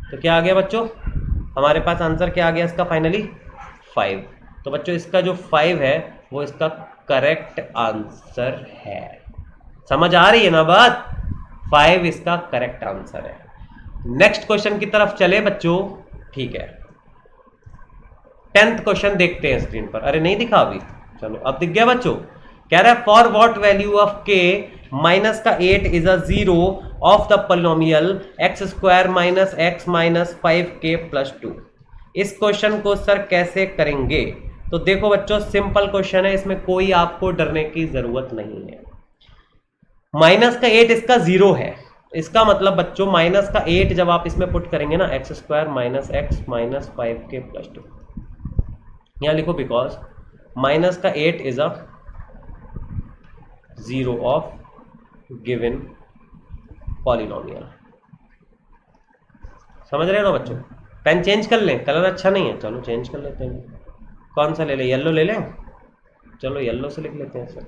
तो क्या आ गया बच्चों हमारे पास आंसर, क्या आ गया इसका फाइनली 5। तो बच्चों इसका जो 5 है वो इसका करेक्ट आंसर है। समझ आ रही है ना बात, 5 इसका करेक्ट आंसर है। नेक्स्ट क्वेश्चन की तरफ चले बच्चों, ठीक है। 10th क्वेश्चन देखते हैं स्क्रीन पर, अरे नहीं दिखा अभी, चलो अब दिख गया बच्चों। कह रहा है for what value of k minus का 8 is a zero of the polynomial x² - x - 5k + 2। इस क्वेश्चन को सर कैसे करेंगे, तो देखो बच्चों सिंपल क्वेश्चन है, इसमें कोई आपको डरने की जरूरत नहीं है। माइनस का 8 इसका जीरो है, इसका मतलब बच्चों माइनस का 8 जब आप इसमें पुट करेंगे ना, x² - x - 5k + 2, यहां लिखो बिकॉज माइनस का 8 is a zero of given polynomial. समझ रहे हो ना बच्चों। पेन चेंज कर लें, कलर अच्छा नहीं है, चलो चेंज कर लेते हैं। कौन सा ले लें, येलो ले लें, चलो येलो से लिख लेते हैं सर।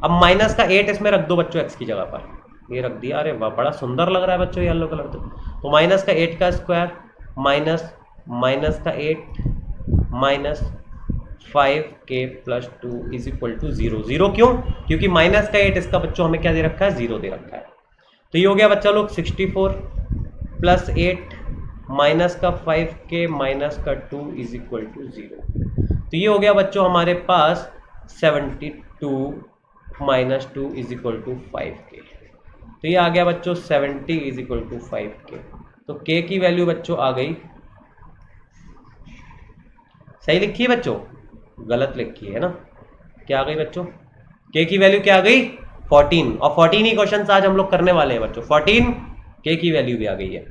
अब माइनस का 8 इसमें रख दो बच्चों x की जगह पर, ये रख दिया, अरे वाह बड़ा सुंदर लग रहा है बच्चों येलो कलर। तो माइनस का 8 का स्क्वायर माइनस का 8 minus 5k + 2 is equal to 0। Zero क्यों, क्योंकि माइनस का 8 इसका बच्चों हमें क्या दे रखा है, 0 दे रखा है। तो ये हो गया बच्चा लोग 64 प्लस 8 माइनस का 5k माइनस का 2 इज इक्वल टू 0। तो ये हो गया बच्चों हमारे पास 72 minus 2 is equal to 5k। तो ये आ गया बच्चों 70 इज इक्वल टू 5k। तो k की वैल्यू बच्चों आ गई, सही लिखी है बच्चों, गलत लिखी है ना, क्या आ गई बच्चों, k की वैल्यू क्या आ गई 14। और 14 ही क्वेश्चन आज हम लोग करने वाले हैं बच्चों, 14 k की वैल्यू भी आ गई है।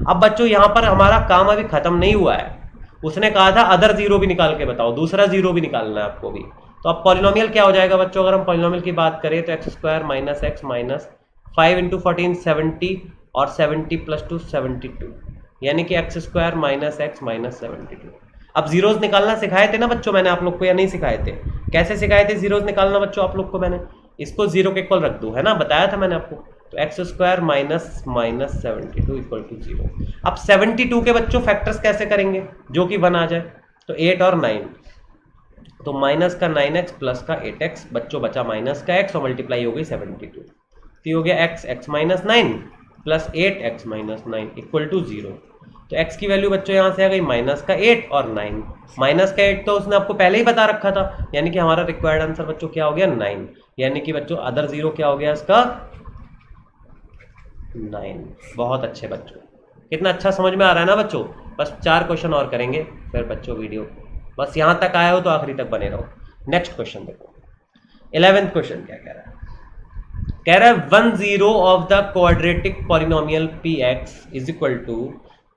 अब बच्चों यहां पर हमारा काम अभी खत्म नहीं हुआ है, उसने कहा था अदर जीरो भी निकाल के बताओ, दूसरा जीरो भी निकालना है आपको भी। तो अब पॉलिनोमियल क्या हो जाएगा बच्चों, अगर हम पॉलिनोमियल की बात करें तो x square minus x minus 5 into 14 70 और 70 प्लस 2 72, यानी कि x square minus x minus 72। अब जीरोस निकालना सिखाए थे ना बच्चों मैंने आप लोग को, या नहीं सिखाए थे? कैसे सिखाए थे जीरोस निकालना बच्चों आप लोग को मैंने? इसको जीरो के इक्वल रख दो, है ना, बताया था मैंने आपको। तो x square minus minus 72 equal to 0। अब 72 के बच्चों फैक्टर्स कैसे करेंगे जो कि 1 आ जाए? तो 8 और 9, तो माइनस का 9x प्लस का 8x, बच्चों बचा माइनस का x और मल्टीप्लाई हो गई 72। तो हो गया x x minus 9 plus 8x minus 9 equal to 0। तो x की वैल्यू बच्चों यहाँ से आ गई माइनस का 8 और 9। माइनस का 8 तो उसने आपको पहले ही बता रखा था, यानी कि हमारा रिक्वायर्ड आंसर बच्चों क्या हो गया 9, यानी कि बच्चों अदर जीरो क्या हो गया इसका 9। बहुत अच्छे बच्चों, कितना अच्छा समझ में आ रहा है ना बच्चों। बस 4 क्वेश्चन और करेंगे फिर बच्चों वीडियो, बस यहां तक आए हो तो आखिरी तक बने रहो। नेक्स्ट क्वेश्चन देखो, 11th क्वेश्चन क्या कह रहा है? कह रहा है 1 0 of the quadratic polynomial px is equal to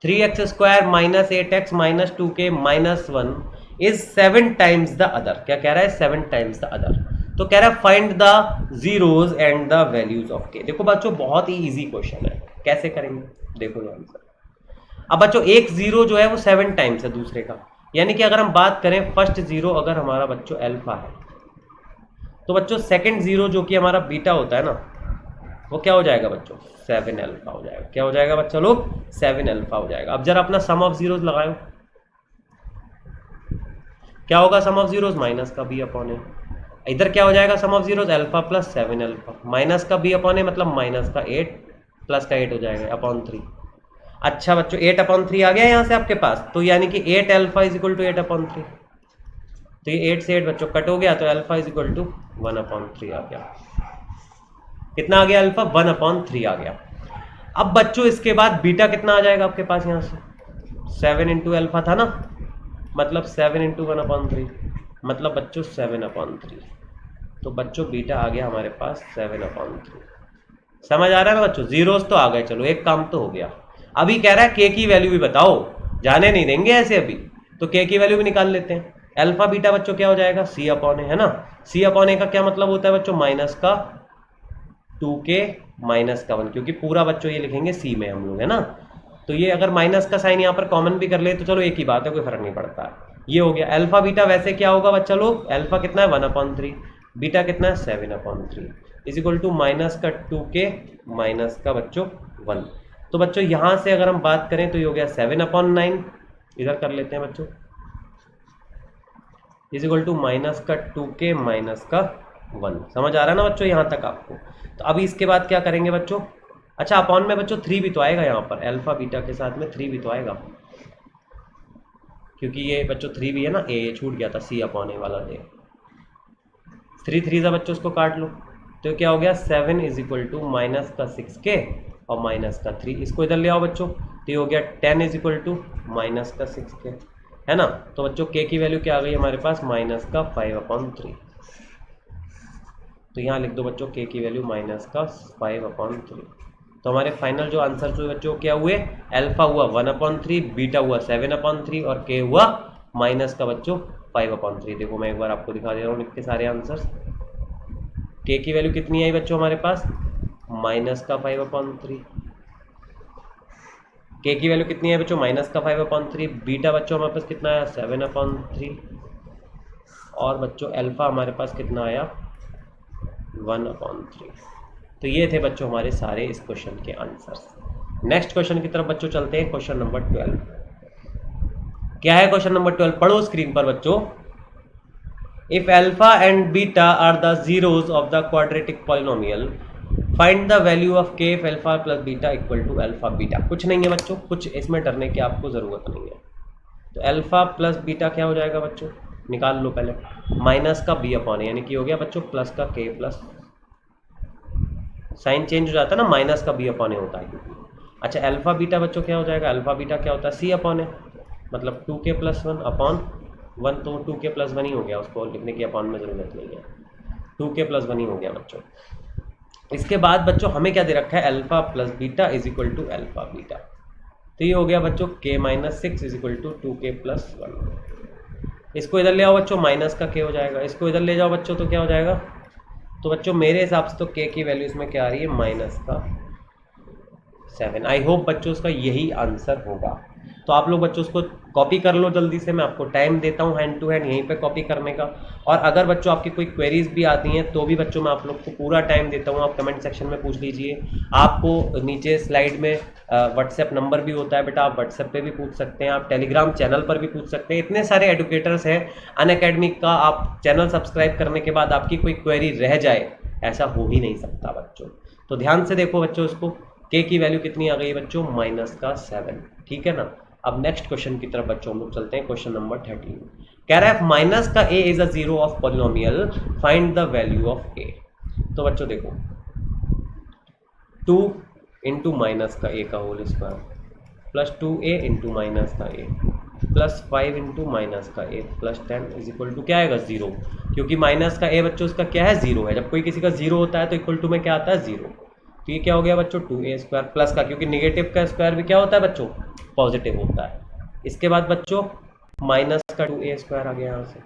3x square minus 8x minus 2k minus 1 is 7 times the other. क्या कह रहा है? 7 टाइम्स द अदर। तो कह रहा है find the zeros and the values of k। देखो बच्चों बहुत ही इजी क्वेश्चन है, कैसे करेंगे देखो आंसर। अब बच्चों एक जीरो जो है वो 7 टाइम्स है दूसरे का, यानी कि अगर हम बात करें फर्स्ट जीरो अगर हमारा बच्चों अल्फा है, तो बच्चों सेकंड जीरो जो कि हमारा बीटा होता है ना, वो क्या हो जाएगा बच्चों 7 अल्फा हो जाएगा। क्या हो जाएगा बच्चों लोग 7 अल्फा हो जाएगा। अब जरा अपना सम ऑफ जीरोस लगाओ, क्या होगा सम ऑफ जीरोस माइनस का बी अपॉन ए। इधर क्या हो जाएगा sum of zeros alpha plus 7 alpha, minus का बी अपॉन ए मतलब माइनस का 8 प्लस का 8 हो जाएगा अपॉन 3। अच्छा बच्चों 8 अपॉन 3 आ गया यहाँ से आपके पास, तो यानी कि 8 alpha is equal to 8 upon 3। तो ये 8 से 8 बच्चों कट हो गया, तो alpha is equal to 1 upon 3 आ गया। कितना आ गया अल्फा 1 अपॉन 3 आ गया। अब बच्चों इसके बाद बीटा कितना आ जाएगा आपके पास यहाँ से 7 इंटू अल्फा था ना, मतलब 7 इंटू 1 अपॉन 3 मतलब बच्चों 7 अपॉन 3। तो बच्चों बीटा आ गया हमारे पास 7 अपॉन 3। समझ आ रहा है ना बच्चों? जीरोस तो आ गए, चलो एक काम तो हो गया। अभी कह रहा है के की वैल्यू भी बताओ, जाने नहीं देंगे ऐसे अभी, तो के की वैल्यू भी निकाल लेते हैं। अल्फा बीटा बच्चों क्या हो जाएगा सी अपॉन ए, है ना। सी अपॉन ए का क्या मतलब होता है बच्चों माइनस का 2k माइनस का 1, क्योंकि पूरा बच्चों ये लिखेंगे सी में हम लोग, है ना। तो ये अगर माइनस का साइन यहाँ पर कॉमन भी कर ले तो चलो एक ही बात है, कोई फर्क नहीं पड़ता। ये हो गया अल्फा बीटा। वैसे क्या होगा बच्चा लोग, अल्फा कितना है 1 अपॉन 3, बीटा कितना है 7 upon 3 is equal to minus का 2k माइनस का बच्चों 1। तो बच्चों यहां से अगर हम बात करें तो ये हो गया 7 अपॉन 9, इधर कर लेते हैं बच्चों, इज इक्वल टू माइनस का 2k माइनस का 1। समझ आ रहा है ना बच्चों यहाँ तक आपको? तो अभी इसके बाद क्या करेंगे बच्चों, अच्छा अपॉन में बच्चों 3 भी तो आएगा यहाँ पर, अल्फा बीटा के साथ में 3 भी तो आएगा, क्योंकि ये बच्चों 3 भी है ना, ए छूट गया था सी अपॉन ए वाला ए। 3 3 बच्चों उसको काट लो, तो क्या हो गया 7 इज इक्वल टू माइनस का 6k और माइनस का 3, इसको इधर ले आओ बच्चों, तो ये हो गया 10 इज इक्वल टू माइनस का 6k, है ना। तो बच्चों k की वैल्यू क्या आ गई हमारे पास माइनस का 5 अपॉन 3। तो यहाँ लिख दो बच्चों k की वैल्यू माइनस का 5 अपॉन 3। तो हमारे फाइनल जो आंसर जो बच्चों क्या हुए, अल्फा हुआ 1 अपॉन 3, बीटा हुआ 7 अपॉन 3 और k हुआ माइनस का बच्चों 5 अपॉन 3। देखो मैं एक बार आपको दिखा दे रहा हूँ लिख के सारे आंसर। k की वैल्यू कितनी आई बच्चों हमारे पास माइनस का 5 अपॉन 3, k की वैल्यू कितनी है बच्चों माइनस का 5 अपॉन 3, बीटा बच्चों हमारे पास कितना आया 7 अपॉन 3 और बच्चों अल्फा हमारे पास कितना आया 1 अपॉन 3। तो ये थे बच्चों हमारे सारे इस क्वेश्चन के आंसर्स। नेक्स्ट क्वेश्चन की तरफ बच्चों चलते हैं, क्वेश्चन नंबर 12। क्या है क्वेश्चन नंबर 12, पढ़ो स्क्रीन पर बच्चों। If alpha and beta are the zeros of the quadratic polynomial find the value of k if alpha plus beta equal to alpha beta. कुछ नहीं है बच्चों, कुछ इसमें डरने की आपको ज़रूरत नहीं है। तो अल्फा प्लस बीटा क्या हो जाएगा बच्चों, निकाल लो पहले, माइनस का बी अपॉन, यानी कि हो गया बच्चों प्लस का के प्लस, साइन चेंज हो जाता है ना, माइनस का बी अपॉन ए होता है क्योंकि। अच्छा अल्फा बीटा बच्चों क्या हो जाएगा, अल्फा बीटा क्या होता है सी अपॉन ए, मतलब 2k प्लस 1 अपॉन 1, तो 2k प्लस 1 ही हो गया, उसको लिखने की अपॉन में ज़रूरत नहीं है, 2k प्लस 1 ही हो गया बच्चों। इसके बाद बच्चों हमें क्या दे रखा है, alpha plus beta is equal to alpha beta, तो ये हो गया बच्चों k minus 6 is equal to 2k plus 1। इसको इधर ले आओ बच्चों, माइनस का k हो जाएगा, इसको इधर ले जाओ बच्चों तो क्या हो जाएगा, तो बच्चों मेरे हिसाब से तो k की वैल्यू इसमें क्या आ रही है, माइनस का 7। आई होप बच्चों उसका यही आंसर होगा। तो आप लोग बच्चों उसको कॉपी कर लो जल्दी से, मैं आपको टाइम देता हूँ हैंड टू हैंड यहीं पे कॉपी करने का। और अगर बच्चों आपकी कोई क्वेरीज भी आती हैं तो भी बच्चों मैं आप लोग को पूरा टाइम देता हूँ, आप कमेंट सेक्शन में पूछ लीजिए। आपको नीचे स्लाइड में व्हाट्सएप नंबर भी होता है बेटा, आप व्हाट्सएप पे भी पूछ सकते हैं, आप टेलीग्राम चैनल पर भी पूछ सकते हैं। इतने सारे एडुकेटर्स हैं अनअकैडमी का, आप चैनल सब्सक्राइब करने के बाद आपकी कोई क्वेरी रह जाए ऐसा हो ही नहीं सकता बच्चों। तो ध्यान से देखो बच्चों, इसको के की वैल्यू कितनी आ गई है बच्चों, माइनस का 7, ठीक है ना। अब नेक्स्ट क्वेश्चन की तरफ बच्चों हम लोग चलते हैं, क्वेश्चन नंबर 13। कह रहा है माइनस का a is a zero of polynomial, find the value of a. तो बच्चों देखो 2 इंटू माइनस का ए का whole square plus 2a into minus का ए प्लस 5 इंटू माइनस का a plus 10 is equal to क्या आएगा 0, क्योंकि माइनस का ए बच्चों उसका क्या है 0 है। जब कोई किसी का 0 होता है तो इक्वल टू में क्या आता है 0। तो ये क्या हो गया बच्चों 2a स्क्वायर प्लस का, क्योंकि निगेटिव का स्क्वायर भी क्या होता है बच्चों, पॉजिटिव होता है। इसके बाद बच्चों माइनस का 2a स्क्वायर आ गया यहाँ से,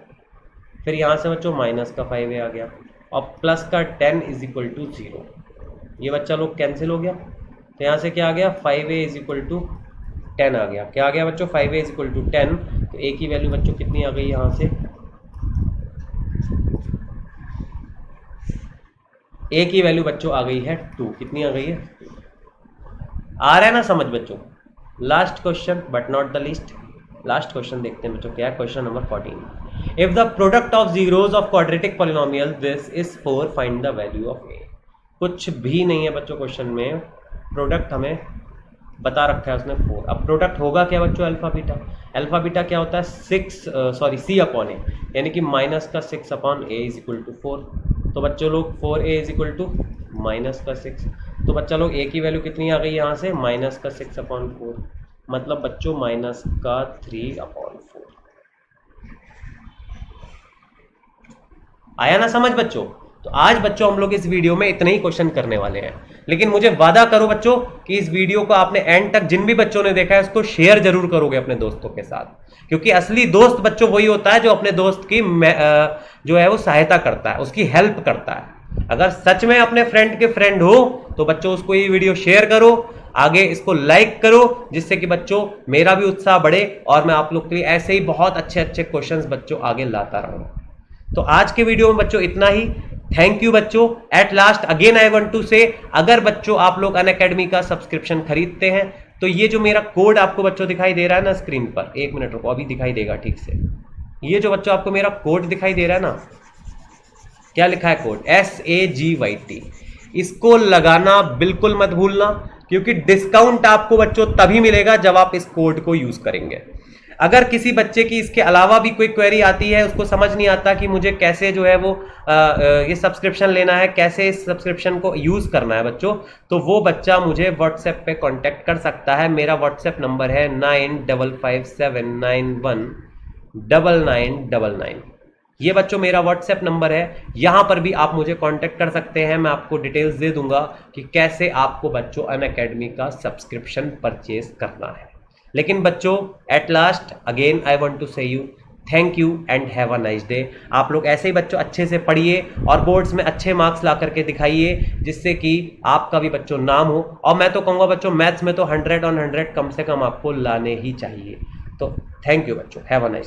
फिर यहाँ से बच्चों माइनस का 5a आ गया और प्लस का 10 इज इक्वल टू 0। ये बच्चा लोग कैंसिल हो गया, तो यहाँ से क्या आ गया 5a इज इक्वल टू 10 आ गया। क्या आ गया बच्चों 5a इज इक्वल टू 10। तो a की वैल्यू बच्चों कितनी आ गई यहाँ से, a की वैल्यू बच्चों आ गई है 2। कितनी आ गई है, आ रहा है ना समझ बच्चों। Last question but not the least, last question देखते हैं बच्चों क्या है, question number 14। If the product of zeros of quadratic polynomial this is 4, find the value of a. कुछ भी नहीं है बच्चों क्वेश्चन में, प्रोडक्ट हमें बता रखा है उसने 4। अब प्रोडक्ट होगा क्या बच्चों, अल्फा बीटा। अल्फा बीटा क्या होता है सी अपॉन ए, यानी कि माइनस का 6 upon a is equal to 4। तो बच्चों लोग 4a is equal to minus का 6। तो बच्चा लोग a की वैल्यू कितनी आ गई यहाँ से, माइनस का 6 अपॉन 4, मतलब बच्चों माइनस का 3 अपॉन 4। आया ना समझ बच्चों। तो आज बच्चों हम लोग इस वीडियो में इतने ही क्वेश्चन करने वाले हैं, लेकिन मुझे वादा करो बच्चों कि इस वीडियो को आपने एंड तक, जिन भी बच्चों ने देखा है उसको शेयर जरूर करोगे अपने दोस्तों के साथ, क्योंकि असली दोस्त बच्चों वही होता है जो अपने दोस्त की जो है वो सहायता करता है, उसकी हेल्प करता है। अगर सच में अपने फ्रेंड के फ्रेंड हो तो बच्चों उसको ये वीडियो शेयर करो, आगे इसको लाइक करो, जिससे कि बच्चों मेरा भी उत्साह बढ़े और मैं आप लोग के लिए ऐसे ही बहुत अच्छे अच्छे क्वेश्चंस बच्चों आगे लाता रहूं। तो आज के वीडियो में बच्चों इतना ही। थैंक यू बच्चों। At last again I want to say, अगर बच्चों आप लोग अनअकैडमी का सब्सक्रिप्शन खरीदते हैं तो ये जो मेरा कोड आपको बच्चों दिखाई दे रहा है ना स्क्रीन पर, 1 मिनट रुको अभी दिखाई देगा ठीक से। ये जो बच्चों आपको मेरा कोड दिखाई दे रहा है ना, क्या लिखा है कोड, SAGYT, इसको लगाना बिल्कुल मत भूलना, क्योंकि डिस्काउंट आपको बच्चों तभी मिलेगा जब आप इस कोड को यूज करेंगे। अगर किसी बच्चे की इसके अलावा भी कोई क्वेरी आती है, उसको समझ नहीं आता कि मुझे कैसे जो है वो ये सब्सक्रिप्शन लेना है, कैसे इस सब्सक्रिप्शन को यूज करना है बच्चों, तो वो बच्चा मुझे व्हाट्सएप पे कांटेक्ट कर सकता है। मेरा व्हाट्सएप नंबर है 9557919999। ये बच्चों मेरा व्हाट्सएप नंबर है, यहां पर भी आप मुझे कांटेक्ट कर सकते हैं। मैं आपको डिटेल्स दे दूंगा कि कैसे आपको बच्चों अनअकैडमी का सब्सक्रिप्शन परचेज करना है। लेकिन बच्चों at last again I want to say you thank you and have a nice day. आप लोग ऐसे ही बच्चों अच्छे से पढ़िए और बोर्ड्स में अच्छे मार्क्स ला करके दिखाइए, जिससे कि आपका भी बच्चों नाम हो। और मैं तो कहूँगा बच्चों मैथ्स में तो 100 on 100 कम से कम आपको लाने ही चाहिए। तो थैंक यू बच्चों, हैव अ नाइस डे।